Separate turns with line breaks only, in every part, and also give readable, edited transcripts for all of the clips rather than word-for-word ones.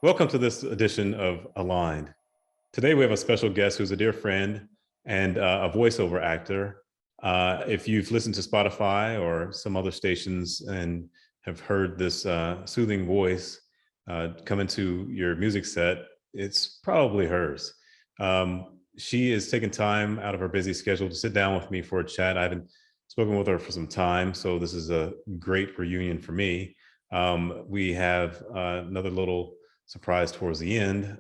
Welcome to this edition of Aligned. Today we have a special guest who's a dear friend and a voiceover actor. If you've listened to Spotify or some other stations and have heard this soothing voice come into your music set, it's probably hers. She is taking time out of her busy schedule to sit down with me for a chat. I haven't spoken with her for some time, so this is a great reunion for me. We have another little surprise towards the end,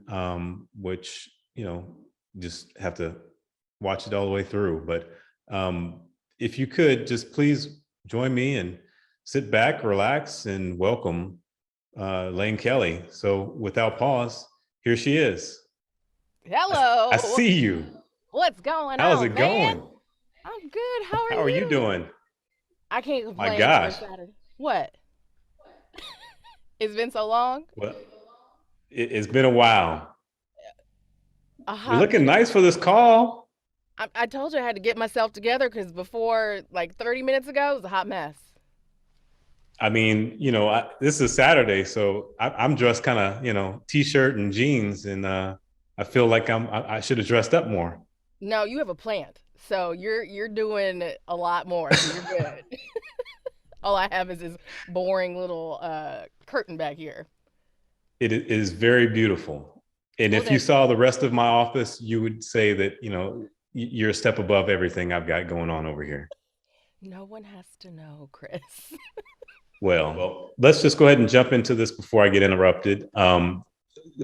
which just have to watch it all the way through. But if you could just please join me and sit back, relax, and welcome Laine Kelly. So without pause, here she is. I
Hello.
see you.
What's going
How's
on,
it
man?
going?
I'm good. How are
How are you
you?
doing?
I can't
My
complain for a
gosh.
Saturday. What? It's been so long?
Well, it's been a while.
A
You're
hot
looking
minute.
nice for this call.
I told you I had to get myself together because before, like 30 minutes ago, it was a hot mess.
I mean, this is Saturday, so I'm dressed kind of, t-shirt and jeans, and I feel like I should have dressed up more.
No, you have a plant, so you're doing a lot more, so you're good. All I have is this boring little curtain back here.
It is very beautiful, and
Well,
if you
thank you.
saw the rest of my office, you would say that you're a step above everything I've got going on over here.
No one has to know, Chris.
Well, let's just go ahead and jump into this before I get interrupted.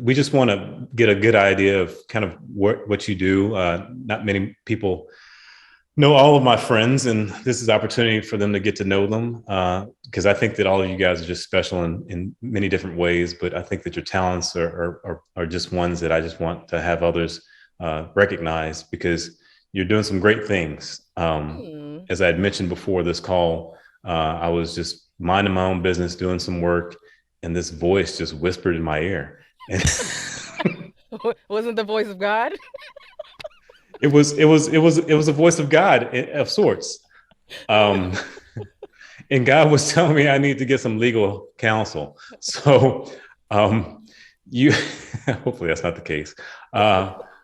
We just want to get a good idea of kind of what you do. Not many people know all of my friends, and this is opportunity for them to get to know them, because I think that all of you guys are just special in many different ways. But I think that your talents are just ones that I just want to have others recognize, because you're doing some great things.
Hmm.
As I had mentioned before this call, I was just minding my own business, doing some work, and this voice just whispered in my ear. And
Wasn't the voice of God?
it was a voice of God of sorts. Um, and God was telling me I need to get some legal counsel. So, um, you hopefully that's not the case.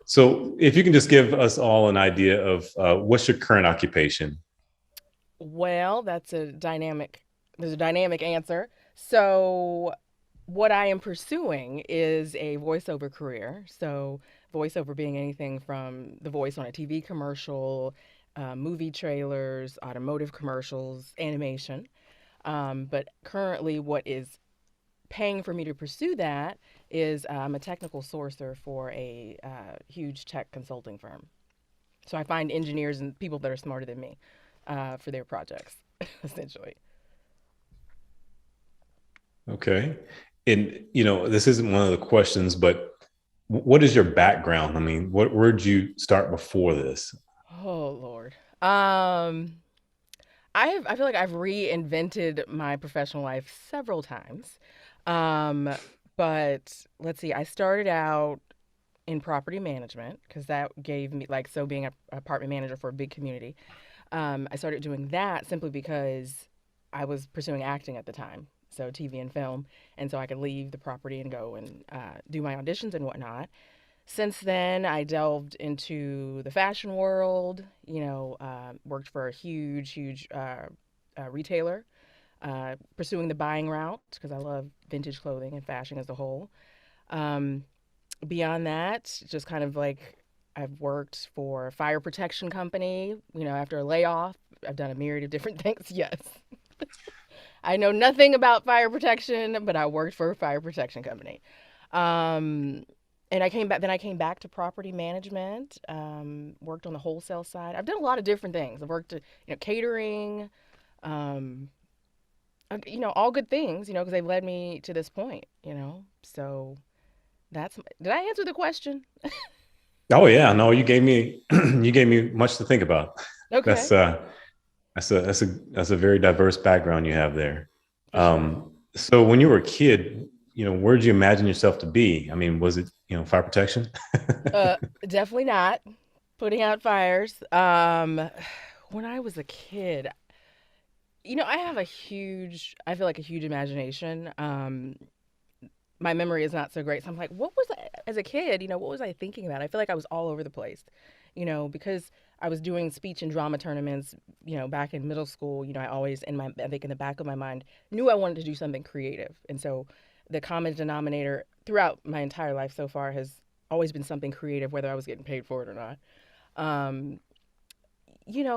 So, if you can just give us all an idea of what's your current occupation.
Well, there's a dynamic answer. So, what I am pursuing is a voiceover career. So, voiceover being anything from the voice on a TV commercial, movie trailers, automotive commercials, animation. But currently, what is paying for me to pursue that is I'm a technical sourcer for a huge tech consulting firm. So, I find engineers and people that are smarter than me for their projects, essentially.
Okay, and this isn't one of the questions, but what is your background? I mean, where'd you start before this?
Oh Lord. I feel like I've reinvented my professional life several times. Um, but let's see. I started out in property management because that gave me like so being a apartment manager for a big community. I started doing that simply because I was pursuing acting at the time, so TV and film, and so I could leave the property and go and do my auditions and whatnot. Since then, I delved into the fashion world, worked for a huge retailer, pursuing the buying route because I love vintage clothing and fashion as a whole. Um, Beyond that, just kind of like I've worked for a fire protection company, after a layoff. I've done a myriad of different things. Yes. I know nothing about fire protection, but I worked for a fire protection company. Um, and I came back to property management, worked on the wholesale side. I've done a lot of different things. I've worked, catering, um, all good things, because they've led me to this point. So did I answer the question?
Oh yeah, no, you gave me you gave me much to think about. That's
Okay.
uh that's a very diverse background you have there.
For sure.
So when you were a kid, where did you imagine yourself to be? I mean, was it, fire protection?
Uh, Definitely not putting out fires. When I was a kid, I feel like a huge imagination. my memory is not so great. So I'm like, what was I as a kid? What was I thinking about? I feel like I was all over the place, because I was doing speech and drama tournaments, back in middle school. I always, I think in the back of my mind, knew I wanted to do something creative. And so the common denominator throughout my entire life so far has always been something creative, whether I was getting paid for it or not. Um,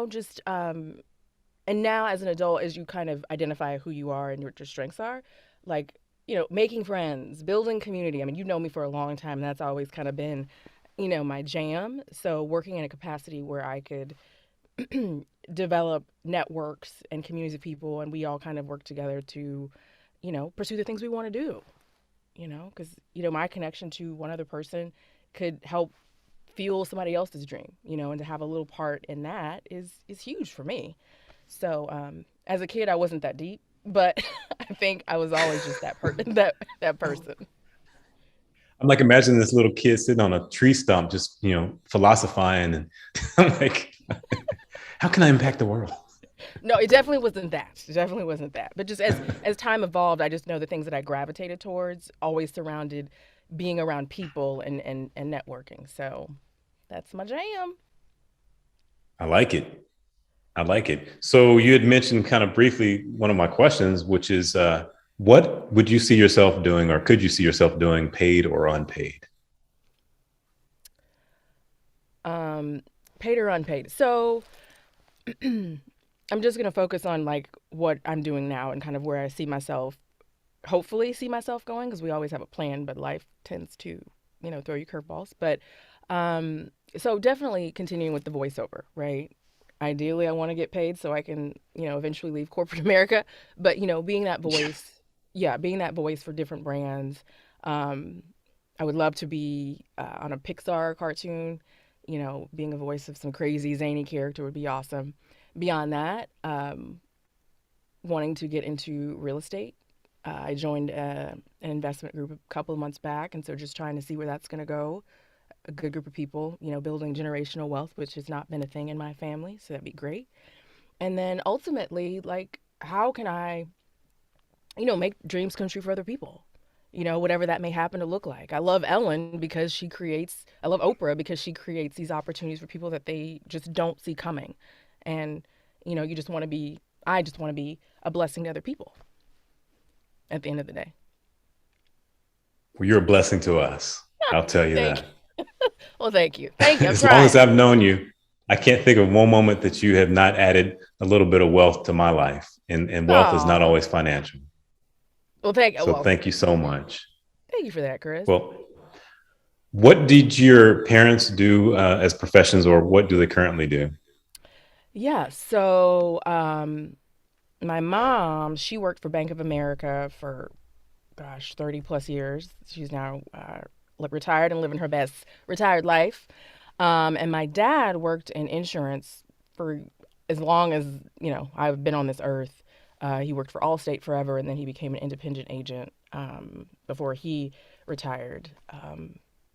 just and now as an adult, as you kind of identify who you are and what your strengths are, like, making friends, building community. I mean, you know me for a long time. That's always kind of been, my jam. So working in a capacity where I could develop networks and communities of people, and we all kind of work together to, pursue the things we want to do, because, my connection to one other person could help fuel somebody else's dream, and to have a little part in that is huge for me. So as a kid, I wasn't that deep, but I think I was always just that person.
I'm like imagining this little kid sitting on a tree stump, just philosophizing, and I'm like, how can I impact the world?
No, it definitely wasn't that. It definitely wasn't that. But just as time evolved, I just know the things that I gravitated towards always surrounded being around people and networking. So that's my jam.
I like it. I like it. So you had mentioned kind of briefly one of my questions, which is, what would you see yourself doing, or could you see yourself doing, paid or unpaid?
Um, Paid or unpaid. So I'm just gonna focus on like what I'm doing now and kind of where I see myself, hopefully see myself going, because we always have a plan, but life tends to, throw you curveballs. But so definitely continuing with the voiceover, right? Ideally, I want to get paid so I can, eventually leave corporate America. But being that voice, yeah, being that voice for different brands. Um, I would love to be on a Pixar cartoon. Being a voice of some crazy zany character would be awesome. Beyond that, wanting to get into real estate. I joined an investment group a couple of months back, and so just trying to see where that's going to go. A good group of people, building generational wealth, which has not been a thing in my family, so that'd be great. And then ultimately, like, how can I, make dreams come true for other people? Whatever that may happen to look like. I love Ellen because I love Oprah because she creates these opportunities for people that they just don't see coming. And, you just want to be, I just want to be a blessing to other people at the end of the day.
Well, you're a blessing to us. I'll tell you
Thank
that.
you. Well, thank you. Thank you. I'm
As long as
trying.
I've known you, I can't think of one moment that you have not added a little bit of wealth to my life. And wealth is not
Oh,
always financial. So
well,
thank you so much.
thank you for that, Chris.
Well, what did your parents do as professions, or what do they currently do?
Yeah. So, my mom, she worked for Bank of America for, gosh, 30 plus years. She's now retired and living her best retired life. And my dad worked in insurance for as long as, I've been on this earth. He worked for Allstate forever, and then he became an independent agent before he retired.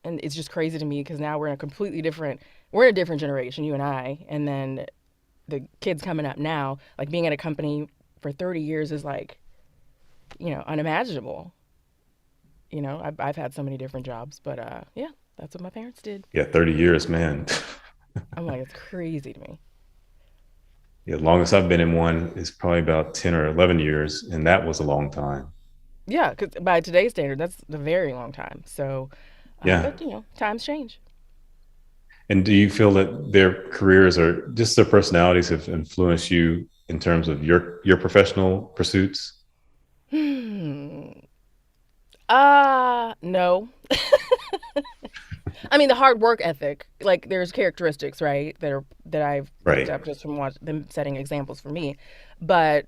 And it's just crazy to me because now we're in a different generation, you and I. And then the kids coming up now, like being at a company for 30 years is like, unimaginable. I've had so many different jobs, but yeah, that's what my parents did.
Yeah, 30 years, man.
I'm like, it's crazy to me.
Yeah, the longest I've been in one is probably about 10 or 11 years, and that was a long time.
Yeah, because by today's standard, that's a very long time. So,
Yeah.
but times change.
And do you feel that their careers or just their personalities have influenced you in terms of your professional pursuits?
Hmm. No. I mean, the hard work ethic, like there's characteristics, right, that I've picked
Right.
up just from them setting examples for me. But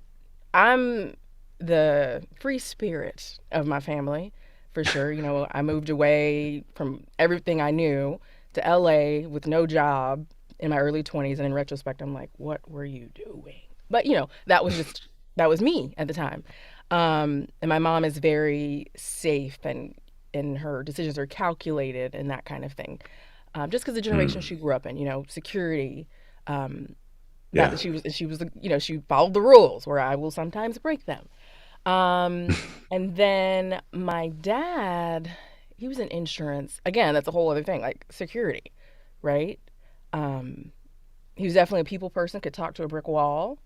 I'm the free spirit of my family, for sure. I moved away from everything I knew to LA with no job in my early 20s, and in retrospect, I'm like, what were you doing? But that was me at the time. And my mom is very safe and her decisions are calculated and that kind of thing. Just because the generation
Mm,
she grew up in, security. Um, not
yeah.
that she was, she followed the rules where I will sometimes break them. And then my dad, he was in insurance. Again, that's a whole other thing, like security, right? Um, he was definitely a people person, could talk to a brick wall.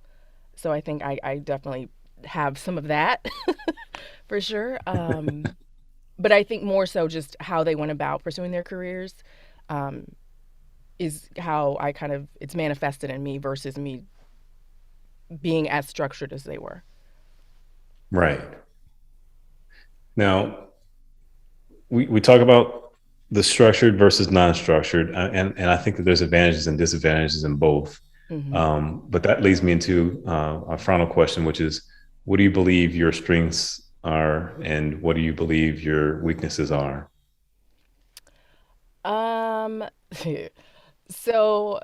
So I think I definitely have some of that for sure. But I think more so just how they went about pursuing their careers um, is how I kind of it's manifested in me versus me being as structured as they were.
Right. Now, we talk about the structured versus non-structured, and I think that there's advantages and disadvantages in both.
Hmm.
But that leads me into our final question, which is, what do you believe your strengths are, and what do you believe your weaknesses are?
Um, so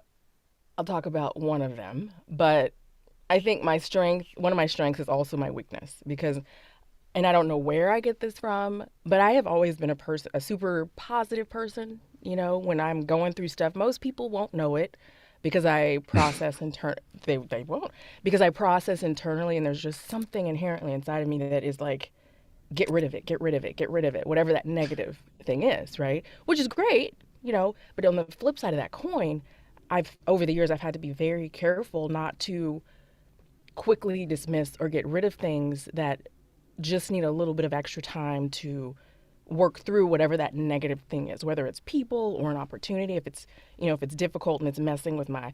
I'll talk about one of them, but I think one of my strengths is also my weakness because, and I don't know where I get this from, but I have always been a super positive person. When I'm going through stuff, most people won't know it because they won't, because I process internally, and there's just something inherently inside of me that is like, get rid of it, get rid of it, get rid of it, whatever that negative thing is, right? Which is great. But on the flip side of that coin, over the years, I've had to be very careful not to quickly dismiss or get rid of things that just need a little bit of extra time to work through whatever that negative thing is, whether it's people or an opportunity. If it's difficult and it's messing with my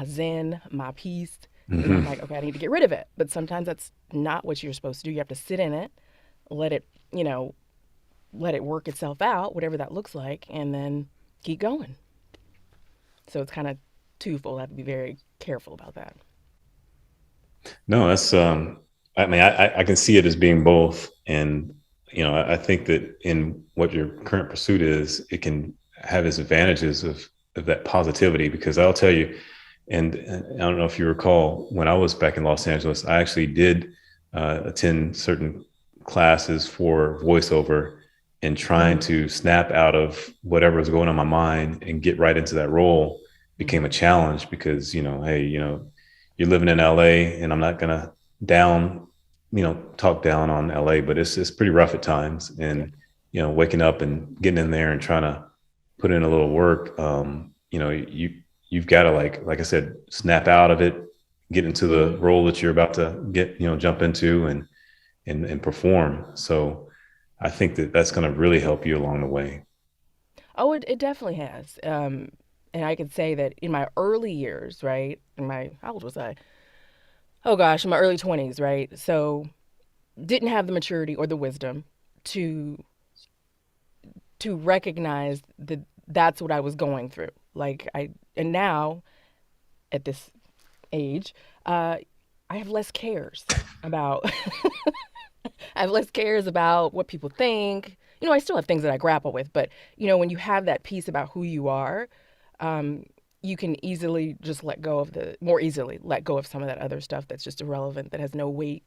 zen, my peace, I'm
Hmm.
like, okay, I need to get rid of it. But sometimes that's not what you're supposed to do. You have to sit in it, let it, you know, let it work itself out, whatever that looks like, and then keep going. So it's kind of twofold. I have to be very careful about that.
No, that's I mean, I can see it as being both. And, I think that in what your current pursuit is, it can have its advantages of that positivity, because I'll tell you, and I don't know if you recall, when I was back in Los Angeles, I actually did attend certain classes for voiceover, and trying
Mm-hmm.
to snap out of whatever was going on in my mind and get right into that role became a
Mm-hmm.
challenge, because, hey, you're living in LA, and I'm not gonna down, talk down on LA, but it's pretty rough at times.
Yep.
And, waking up and getting in there and trying to put in a little work, you've got to, like I said, snap out of it, get into the
Mm-hmm.
role that you're about to get, jump into, and perform. So I think that that's going to really help you along the way.
Oh, it definitely has. And I could say that in my early years, right? How old was I? Oh gosh, in my early 20s, right? So didn't have the maturity or the wisdom to recognize that that's what I was going through. And now at this age, uh, I have less cares about I have less cares about what people think. I still have things that I grapple with, but when you have that piece about who you are, um, you can more easily let go of some of that other stuff that's just irrelevant, that has no weight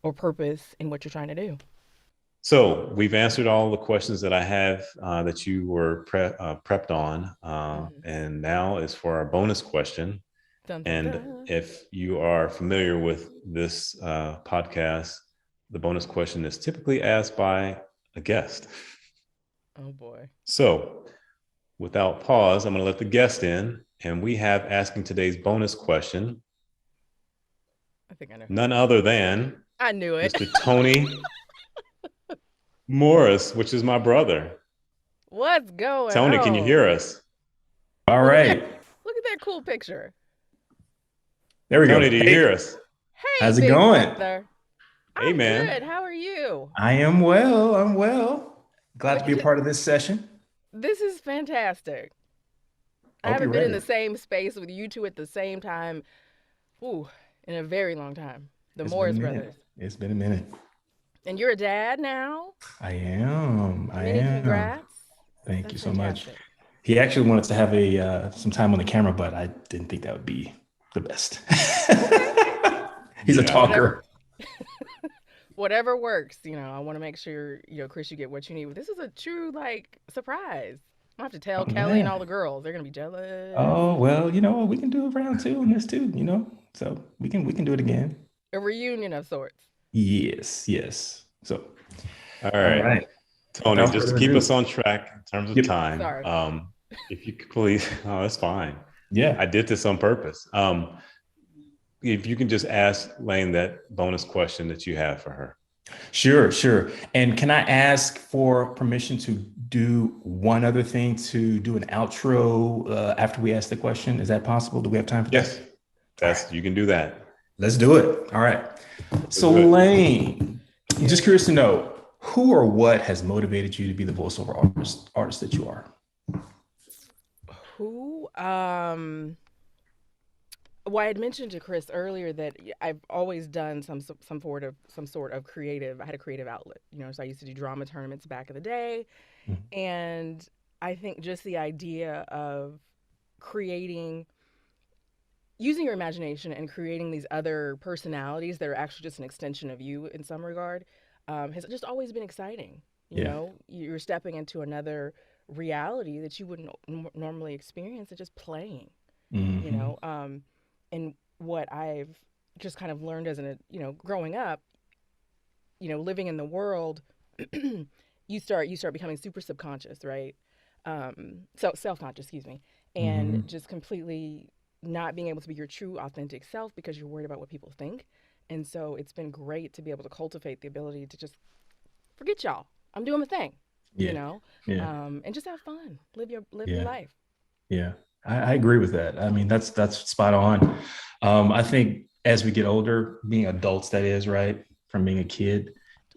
or purpose in what you're trying to do.
So we've answered all the questions that I have, that you were prepped on.
Hmm.
And now is for our bonus question.
Dun dun
And
dun.
if you are familiar with this podcast, the bonus question is typically asked by a guest.
Oh boy,
So without pause, I'm going to let the guest in. And we have, asking today's bonus question,
I think I know who it
none
is.
other than
I knew it.
Mr. Tony Morris, which is my brother.
What's going
Tony, can you hear
on?
us?
All
Look at that!
right.
Look at that cool picture.
There we
Tony,
go.
do you
Hey,
hear us?
Hey,
how's it
big
going?
brother.
Hey,
I'm
man.
good. How are you?
I am well. I'm well. Glad
Look
to
at
be a
you.
part of this session.
This is fantastic. I
Hope you're
haven't been in
ready.
the same space with you two at the same time, ooh, in a very long time. The
It's been a
Morris
minute.
brothers.
It's been a minute.
And you're a dad now?
I am. I
Many
am.
congrats.
Thank you
That's
so much.
fantastic.
He actually wanted to have a some time on the camera, but I didn't think that would be the best.
Okay.
He's a
Yeah.
Whatever
talker.
whatever works. I want to make sure, Chris, you get what you need. This is a true like surprise. I have to tell
Oh
Kelly and all
man.
the girls. They're gonna be jealous.
Oh well, we can do a round two on this too. So we can do it again.
A reunion of sorts.
Yes, yes. So,
All
all
right,
right.
Tony,
Without
just to
further
keep us
ado.
on track in terms of
Yep.
time,
Sorry.
if you could please, oh, that's fine.
Yeah.
I did this on purpose. If you can just ask Laine that bonus question that you have for her.
Sure, sure. And can I ask for permission to do one other thing, to do an outro after we ask the question? Is that possible? Do we have time for that?
Yes,
All right,
that's you can do that.
let's do it. All right.
Let's
So,
do it.
Laine, just
Yeah.
curious to know who or what has motivated you to be the voiceover artist that you are?
Who? Well, I had mentioned to Chris earlier that I've always done some sort of creative. I had a creative outlet, So I used to do drama tournaments back in the day,
Mhm.
and I think just the idea of creating, using your imagination and creating these other personalities that are actually just an extension of you in some regard, has just always been exciting.
Yeah.
You're stepping into another reality that you wouldn't normally experience, and just playing. you
Hmm.
know um and what I've just kind of learned as growing up, living in the world, you start becoming super subconscious, right? So self-conscious, excuse me, and
Hmm.
just completely not being able to be your true authentic self because you're worried about what people think. And so it's been great to be able to cultivate the ability to just forget y'all, I'm doing my thing, you
Yeah.
know
Yeah.
and just have fun, live your
Yeah.
life.
Yeah, I agree with that. I mean, that's spot on. I think as we get older, being adults, that is right, from being a kid,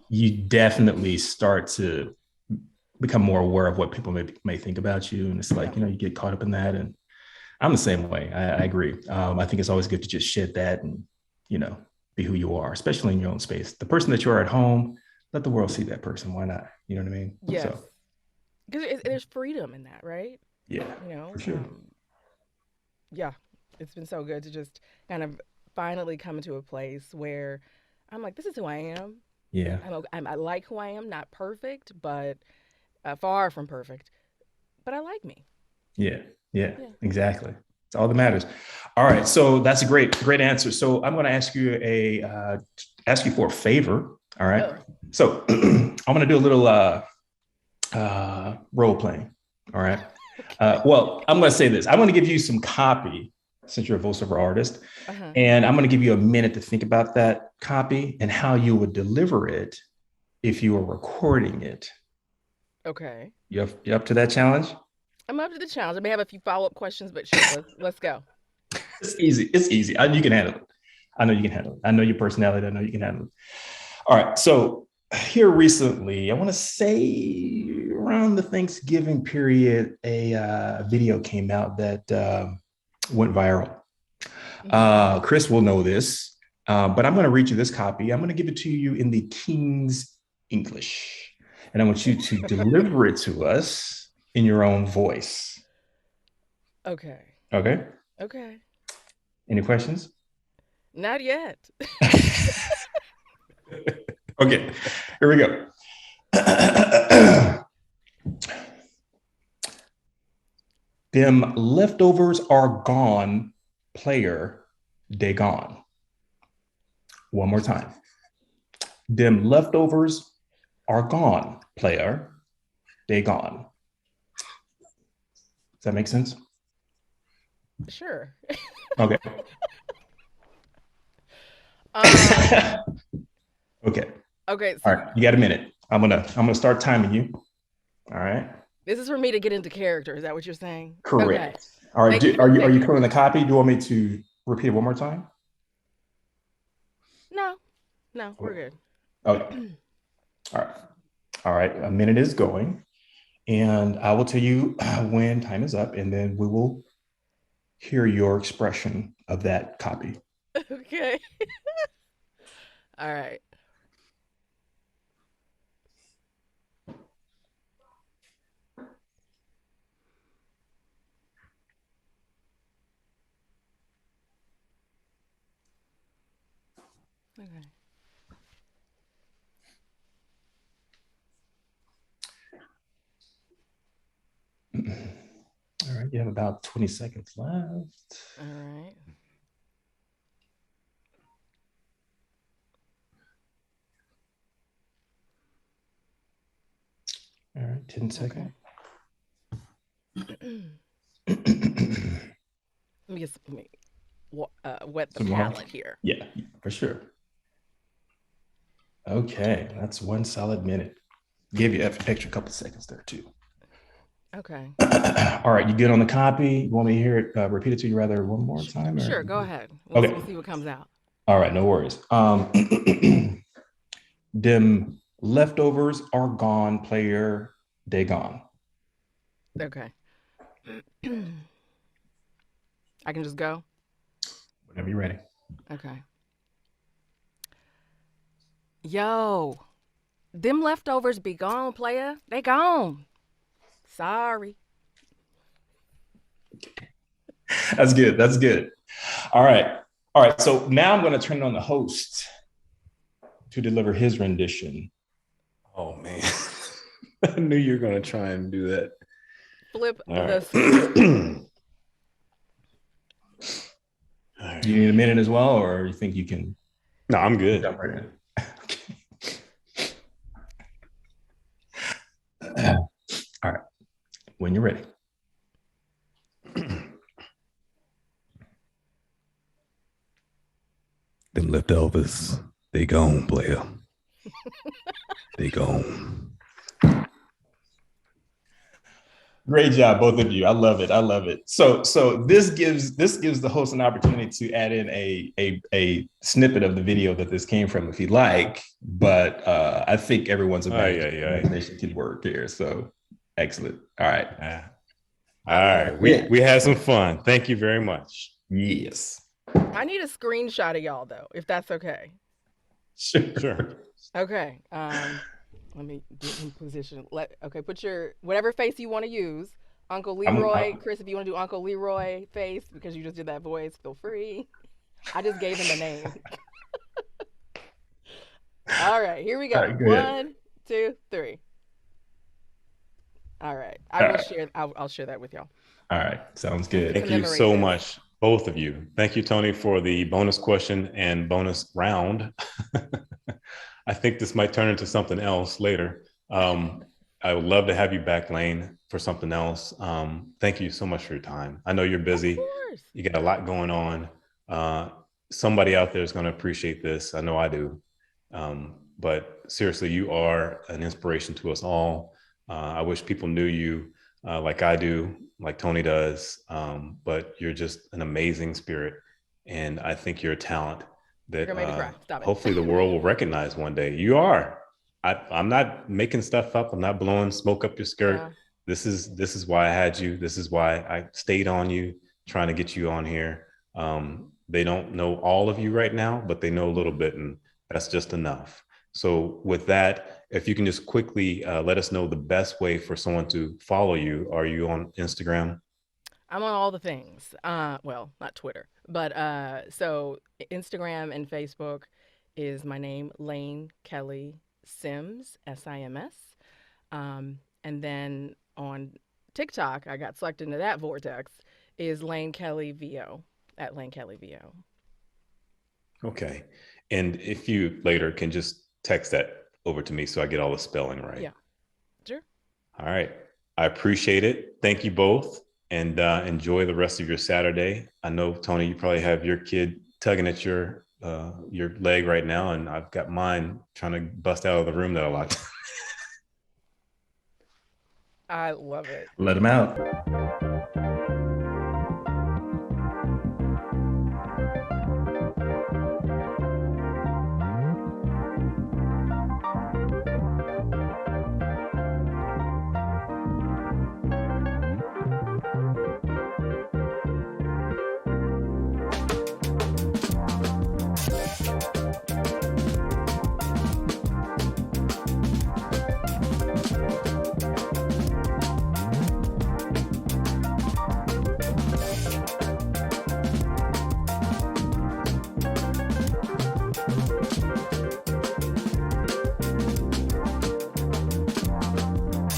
you definitely start to become more aware of what people may think about you, and it's like
Yep.
you get caught up in that. And I'm the same way. I agree. I think it's always good to just shed that and you know be who you are, especially in your own space. The person that you are at home, let the world see that person. Why not? You know what I mean?
Yes,
So
because there's freedom in that, right?
yeah,
you
for
know
sure.
yeah, it's been so good to just kind of finally come into a place where I'm like, this is who I am.
Yeah.
I like who I am, not perfect, but far from perfect, but I like me.
Yeah, yeah,
Yeah.
exactly. It's all that matters. All right, so that's a great answer. So I'm going to ask you for a favor. All right,
Oh.
so I'm going to do a little role playing. All right.
Okay.
Well, I'm going to say this. I'm going to give you some copy since you're a voiceover artist,
Uh-huh.
and I'm going to give you a minute to think about that copy and how you would deliver it if you were recording it.
Okay.
You up to that challenge?
I'm up to the challenge. I may have a few follow-up questions, but sure, let's go.
It's easy. It's easy. You can handle it. I know you can handle it. I know your personality. I know you can handle it. All right. So here recently, I want to say around the Thanksgiving period, a video came out that went viral.
Hmm.
Chris will know this, but I'm going to read you this copy. I'm going to give it to you in the King's English, and I want you to deliver it to us in your own voice.
Okay.
Okay.
Okay.
Any questions?
Not yet.
Okay. Here we go. Them leftovers are gone, player, they gone. One more time. Them leftovers are gone, player, they gone. Does that make sense?
Sure.
Okay.
um
Okay.
okay,
All
so
right. You got a minute. I'm gonna start timing you. All right.
this is for me to get into character. Is that what you're saying? Okay.
Correct. All right.
Thank you for
Are
thank
you
you.
clearing the copy? Do you want me to repeat it one more time?
No, no, we're good.
Okay. All right. All right. A minute is going, and I will tell you when time is up, and then we will hear your expression of that copy.
Okay. All right. Okay.
All right, you have about 20 seconds left.
All right.
All right, 10 seconds.
Let me just wet the
Some more?
palate here.
Yeah, for sure. Okay, that's 1 solid minute. Give you extra couple seconds there too.
Okay.
All right, you good on the copy? You want me to hear it repeated to you rather one more time? Or?
Sure, go ahead.
Okay.
We'll see what comes out.
All right, no worries. Them leftovers are gone, player. They gone.
Okay. I can just go?
Whenever you're ready.
Okay. Yo, them leftovers be gone, player. They gone. Sorry.
That's good. That's good. All right. All right. So now I'm going to turn it on the host to deliver his rendition.
Oh man. I knew you were going to try and do that.
Flip
All
the
right.
script.
All right. Do you need a minute as well, or you think you can?
No, I'm good.
Jump right in. All right. When you're ready.
Them leftovers, they gone, player. They gone.
Great job, both of you. I love it. I love it. So this gives the host an opportunity to add in a snippet of the video that this came from, if you like. But I think everyone's imagination can work here. So excellent. All right.
All right. We had some fun. Thank you very much.
Yes.
I need a screenshot of y'all though, if that's okay.
Sure.
Okay. Let me get in position. Put your whatever face you want to use. Uncle Leroy, Chris, if you want to do Uncle Leroy face because you just did that voice, feel free. I just gave him a name. All right, here we go.
Right,
1, 2, 3. All right, I'll share that with y'all.
All right, sounds good.
Thank you so much, both of you. Thank you, Tony, for the bonus question and bonus round. I think this might turn into something else later. I would love to have you back, Laine, for something else. Thank you so much for your time. I know you're busy.
Of course.
You got a lot going on. Somebody out there is going to appreciate this. I know I do. But seriously, you are an inspiration to us all. I wish people knew you like I do, like Tony does. But you're just an amazing spirit. And I think you're a talent that hopefully the world will recognize one day. You are. I'm not making stuff up. I'm not blowing smoke up your skirt. Yeah. This is why I had you. This is why I stayed on you, trying to get you on here. They don't know all of you right now, but they know a little bit, and that's just enough. So with that, if you can just quickly let us know the best way for someone to follow you. Are you on Instagram?
I'm on all the things. Well, not Twitter, but so Instagram and Facebook is my name, Laine Kelly Sims, Sims. And then on TikTok, I got sucked into that vortex, is Laine Kelly VO, at Laine Kelly VO.
Okay. And if you later can just text that over to me so I get all the spelling right.
Yeah, sure.
All right. I appreciate it. Thank you both. And enjoy the rest of your Saturday. I know, Tony, you probably have your kid tugging at your leg right now, and I've got mine trying to bust out of the room that I locked.
I love it.
Let him out.